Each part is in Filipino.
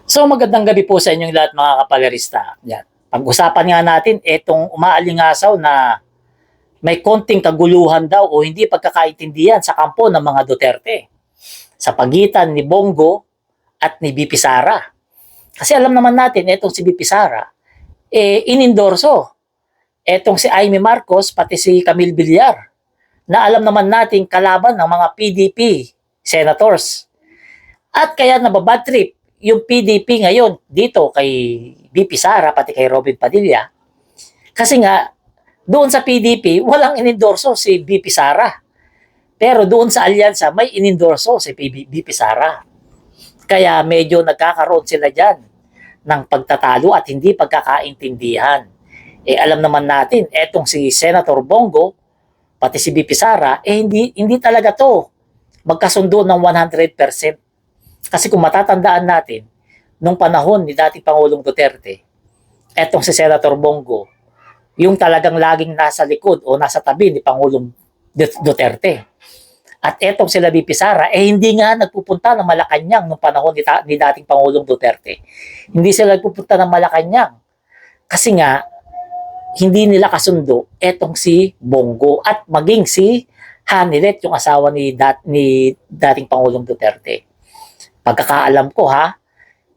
So magandang gabi po sa inyong lahat mga kapalerista. Yan. Pag-usapan nga natin itong umaalingasaw na may konting kaguluhan daw o hindi pagkakaintindihan sa kampo ng mga Duterte sa pagitan ni Bongo at ni BP Sara. Kasi alam naman natin itong si BP Sara inendorso etong si Amy Marcos pati si Camille Villar na alam naman nating kalaban ng mga PDP senators. At kaya nababad trip yung PDP ngayon dito kay BP Sara pati kay Robin Padilla. Kasi nga, doon sa PDP, walang inendorso si BP Sara. Pero doon sa alyansa, may inendorso si BP Sara. Kaya medyo nagkakaroon sila dyan ng pagtatalo at hindi pagkakaintindihan. Alam naman natin, etong si Senator Bongo, pati si BP Sara, hindi talaga to magkasundo ng 100%. Kasi kung matatandaan natin, nung panahon ni dating Pangulong Duterte, etong si Senator Bongo, yung talagang laging nasa likod o nasa tabi ni Pangulong Duterte. At etong sila BP Sara, hindi nga nagpupunta ng Malacanang nung panahon ni dating Pangulong Duterte. Hindi sila nagpupunta ng Malacanang. Kasi nga, hindi nila kasundo etong si Bongo at maging si Hanilet, yung asawa ni dating Pangulong Duterte. Pagkakaalam ko ha,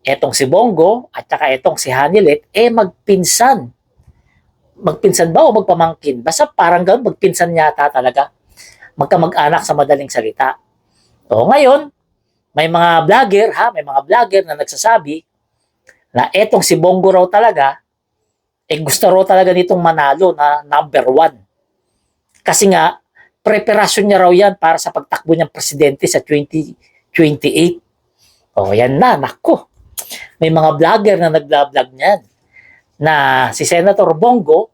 etong si Bongo at saka etong si Hanilet, magpinsan. Magpinsan ba o magpamangkin? Basta parang gano'n, magpinsan yata talaga. Magkamag-anak sa madaling salita. O ngayon, may mga vlogger na nagsasabi na etong si Bongo raw talaga, gusto raw talaga nitong manalo na number 1. Kasi nga, preparasyon niya raw yan para sa pagtakbo niyang presidente sa 2028. Yan na, nako. May mga vlogger na nag-vlog niyan na si Senator Bongo,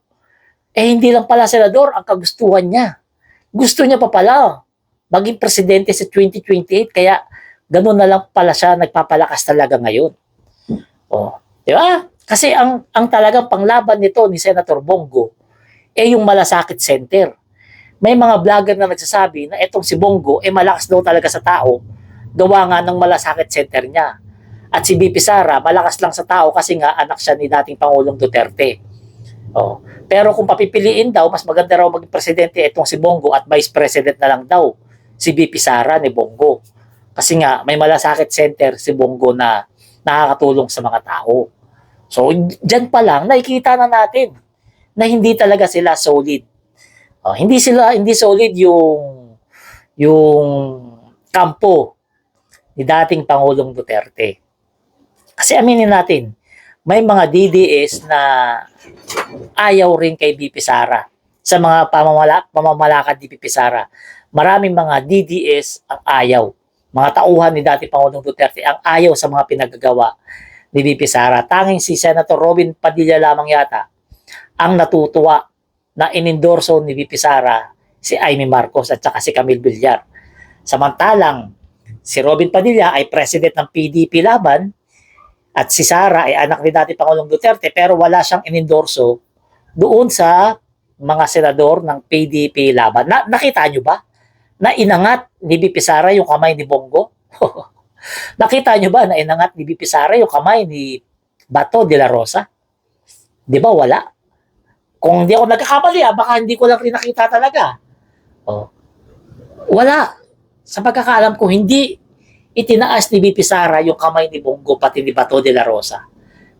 hindi lang pala senador ang kagustuhan niya. Gusto niya pa pala maging presidente sa 2028, kaya gano'n na lang pala siya nagpapalakas talaga ngayon. Di ba? Kasi ang talagang panglaban nito ni Senator Bongo, yung Malasakit Center. May mga vlogger na nagsasabi na etong si Bongo, malakas daw talaga sa tao, gawa nga ng Malasakit Center niya. At si BP Sara, malakas lang sa tao kasi nga anak siya ni dating Pangulong Duterte. Pero kung papipiliin daw, mas maganda raw maging presidente itong si Bongo at vice president na lang daw si BP Sara ni Bongo. Kasi nga may Malasakit Center si Bongo na nakakatulong sa mga tao. So, dyan pa lang, nakikita na natin na hindi talaga sila solid. Hindi solid yung kampo ni dating Pangulong Duterte. Kasi aminin natin, may mga DDS na ayaw rin kay BP Sara. Sa mga pamamalakad ni BP Sara, maraming mga DDS ang ayaw. Mga tauhan ni dating Pangulong Duterte ang ayaw sa mga pinagagawa ni BP Sara. Tanging si Senator Robin Padilla lamang yata ang natutuwa na inendorso ni BP Sara si Amy Marcos at saka si Camille Villar. Samantalang si Robin Padilla ay president ng PDP laban at si Sara ay anak ni dating Pangulong Duterte, pero wala siyang inendorso doon sa mga senador ng PDP laban. Nakita nyo ba na inangat ni BP Sara yung kamay ni Bongo? Nakita nyo ba na inangat ni BP Sara yung kamay ni Bato de la Rosa? Di ba wala? Kung hindi ako nagkakamali, baka hindi ko lang rin nakita talaga. Wala. Sa pagkakaalam ko, hindi itinaas ni BP Sara yung kamay ni Bongo pati ni Bato de la Rosa.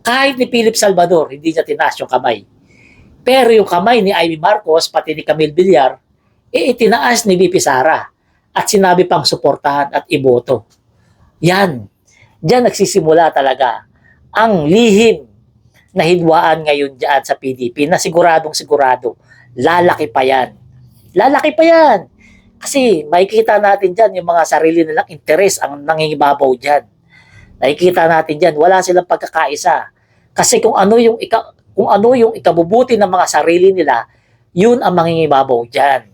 Kahit ni Philip Salvador, hindi niya tinaas yung kamay. Pero yung kamay ni Amy Marcos pati ni Camille Villar, itinaas ni BP Sara at sinabi pang suportahan at iboto. Yan. Diyan nagsisimula talaga ang lihim na hidwaan ngayon dyan sa PDP na siguradong lalaki pa yan. Lalaki pa yan. Kasi makikita natin dyan yung mga sarili nilang interes ang nangingibabaw dyan. Nakikita natin dyan, wala silang pagkakaisa. Kasi kung ano yung ikabubuti ng mga sarili nila, yun ang mangingibabaw dyan.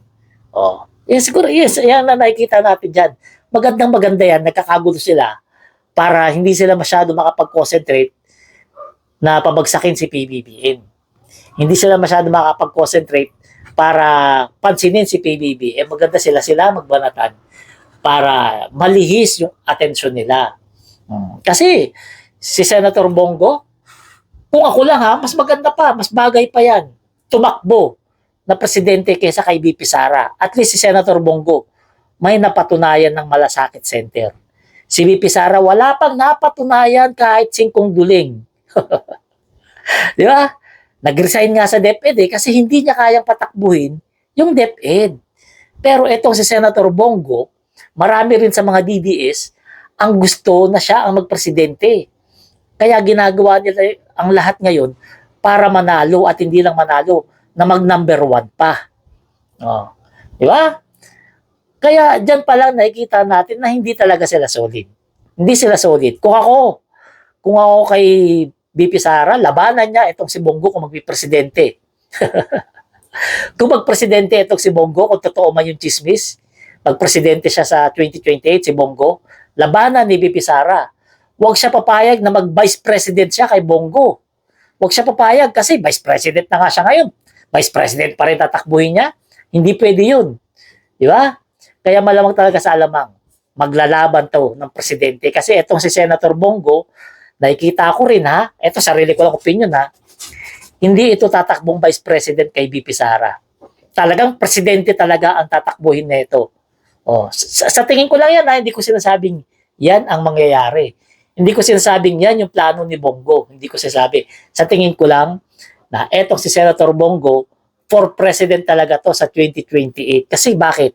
Yan siguro, yes, yan na nakikita natin dyan. Maganda yan, nagkakagulo sila para hindi sila masyado makapag-concentrate na pabagsakin si PBBM. Hindi sila masyado makapag-concentrate para pansinin si PBB. Maganda sila magbanatan para malihis yung atensyon nila. Kasi si Senator Bongo, kung ako lang ha, mas maganda pa, mas bagay pa yan. Tumakbo na presidente kaysa kay VP Sara. At least si Senator Bongo, may napatunayan ng Malasakit Center. Si VP Sara, wala pang napatunayan kahit 5 duling. Di ba? Nag-resign nga sa DepEd kasi hindi niya kayang patakbuhin yung DepEd. Pero etong si Senator Bongo, marami rin sa mga DDS ang gusto na siya ang magpresidente. Kaya ginagawa nila ang lahat ngayon para manalo at hindi lang manalo, na mag-number 1 pa. Oh. Di ba? Kaya dyan pa lang nakikita natin na hindi talaga sila solid. Hindi sila solid. Kung ako kay VP Sara, labanan niya itong si Bongo kung magpipresidente. Kung magpresidente itong si Bongo, kung totoo man yung chismis, magpresidente siya sa 2028, si Bongo, labanan ni VP Sara. Huwag siya papayag na mag-vice president siya kay Bongo. Huwag siya papayag kasi vice president na nga siya ngayon. Vice president pa rin tatakbuhin niya. Hindi pwede yun. Di ba? Kaya malamang talaga sa alamang, maglalaban to ng presidente. Kasi itong si Senator Bongo, nakikita ko rin ha, ito sarili ko lang opinion ha, hindi ito tatakbong vice president kay VP Sara. Talagang presidente talaga ang tatakbuhin nito. Oh, sa tingin ko lang yan ha, hindi ko sinasabing yan ang mangyayari. Hindi ko sinasabing yan yung plano ni Bongo. Hindi ko sinasabi. Sa tingin ko lang na etong si Senator Bongo for president talaga to sa 2028. Kasi bakit?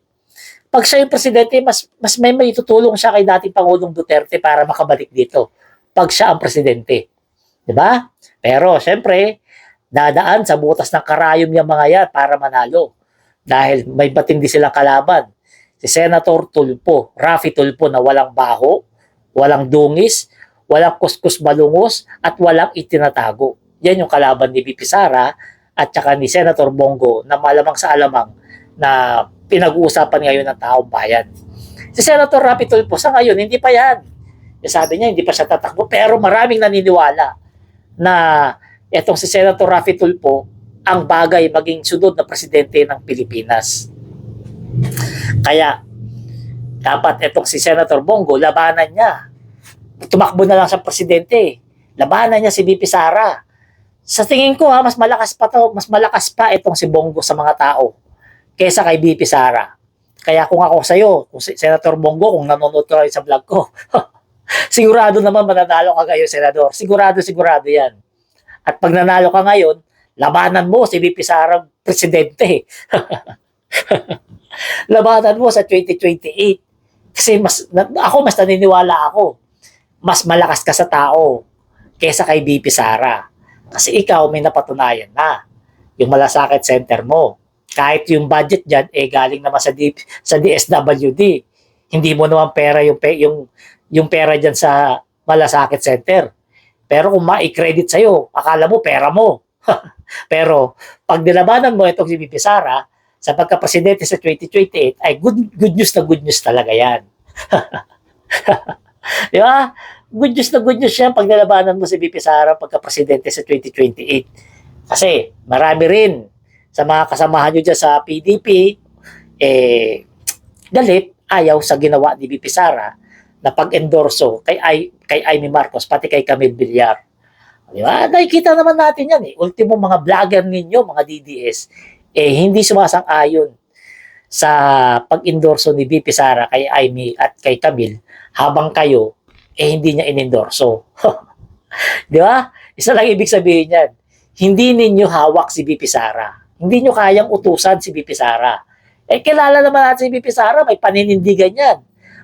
Pag siya yung presidente, mas may tutulong siya kay dating Pangulong Duterte para makabalik dito. Pag siya ang presidente. Diba? Pero, syempre, dadaan sa butas ng karayom yung mga yan para manalo. Dahil may matindi silang kalaban. Si Senator Tulfo, Raffy Tulfo na walang baho, walang dungis, walang kuskus balungos, at walang itinatago. Yan yung kalaban ni VP Sara at saka ni Senator Bongo na malamang sa alamang na pinag-uusapan ngayon ng taong bayan. Si Senator Raffy Tulfo sa ngayon, hindi pa yan. Sabi niya, hindi pa siya tatakbo. Pero maraming naniniwala na etong si Senator Raffy Tulfo ang bagay maging sunod na presidente ng Pilipinas. Kaya, dapat etong si Senator Bongo, labanan niya. Tumakbo na lang sa presidente. Labanan niya si VP Sara. Sa tingin ko mas malakas pa itong si Bongo sa mga tao kaysa kay VP Sara. Kaya kung ako sa iyo, kung si Senator Bongo, kung nanonood ka sa vlog ko, sigurado naman mananalo ka ngayon, Senador. Sigurado yan. At pag nanalo ka ngayon, labanan mo si VP Sara presidente. Labanan mo sa 2028. Kasi ako mas naniniwala ako. Mas malakas ka sa tao kaysa kay VP Sara. Kasi ikaw may napatunayan na yung Malasakit Center mo. Kahit yung budget dyan, galing naman sa DSWD. Hindi mo naman pera yung pera dyan sa Malasakit Center. Pero kung ma-credit sa'yo, akala mo pera mo. Pero pag nilabanan mo itong si VP Sara, sa pagka-presidente sa 2028, ay good news talaga yan. Di ba? Good news yan pag nilabanan mo si VP Sara pagka-presidente sa 2028. Kasi marami rin sa mga kasamahan nyo dyan sa PDP, galit, ayaw sa ginawa ni VP Sara na pag-endorso kay Amy Marcos, pati kay Camille Villar. Di ba? Nakikita naman natin yan Ultimo mga vlogger ninyo, mga DDS, hindi sumasang-ayon sa pag-endorso ni VP Sara kay Amy at kay Camille habang kayo hindi niya inendorso. Di ba? Isa lang ibig sabihin yan. Hindi ninyo hawak si VP Sara. Hindi nyo kayang utusan si VP Sara. Kilala naman natin si VP Sara, may paninindigan yan.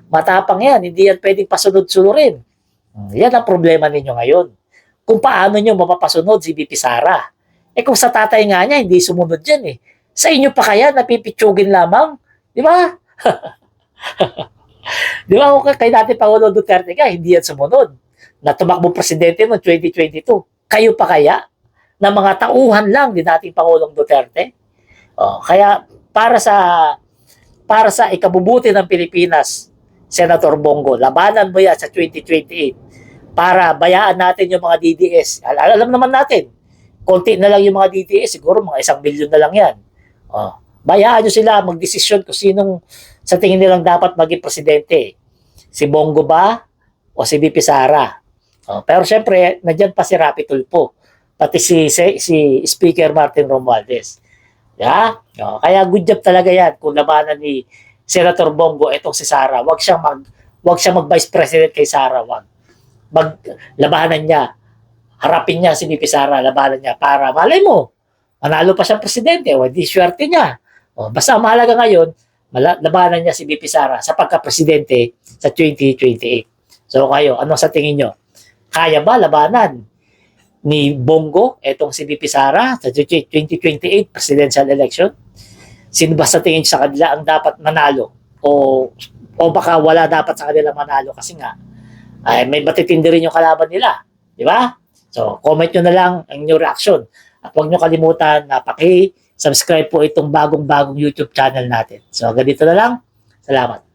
Matapang yan, hindi yan pwedeng pasunod-sunurin. Yan ang problema ninyo ngayon. Kung paano nyo mapapasunod si VP Sara. Kung sa tatay nga niya, hindi sumunod yan Sa inyo pa kaya, napipitsugin lamang? Di ba? Di ba kung kay dati Pangulo Duterte ka, hindi yan sumunod. Na tumakbo presidente noong 2022. Kayo pa kaya? Na mga tauhan lang ni dating Pangulong Duterte? Kaya para sa ikabubuti ng Pilipinas, Senator Bongo, labanan mo yan sa 2028 para bayaan natin yung mga DDS. Alam naman natin, konti na lang yung mga DDS, siguro mga 1 bilyon na lang yan. Bayaan nyo sila magdesisyon kung sinong sa tingin nilang dapat maging presidente. Si Bongo ba o si VP Sara. Pero syempre, nandiyan pa si Rapi Tulfo, pati si Speaker Martin Romualdez. Yeah? Kaya good job talaga yan kung labanan ni Senator Bongo itong si Sara. Wag siya mag-vice president kay Sara, wag. Labanan niya. Harapin niya si VP Sara, labanan niya para malay mo, manalo pa siyang presidente, o di swerte niya. Basta ang mahalaga ngayon, labanan niya si VP Sara sa pagka-presidente sa 2028. So kayo, ano sa tingin nyo? Kaya ba labanan ni Bongo etong si VP Sara sa 2028 presidential election? Sino ba sa tingin sa kanila ang dapat manalo? O baka wala dapat sa kanila manalo kasi nga ay may matitindi rin yung kalaban nila. Di ba? So, comment nyo na lang ang inyong reaction. At huwag nyo kalimutan na paki-subscribe po itong bagong-bagong YouTube channel natin. So, ganito na lang. Salamat.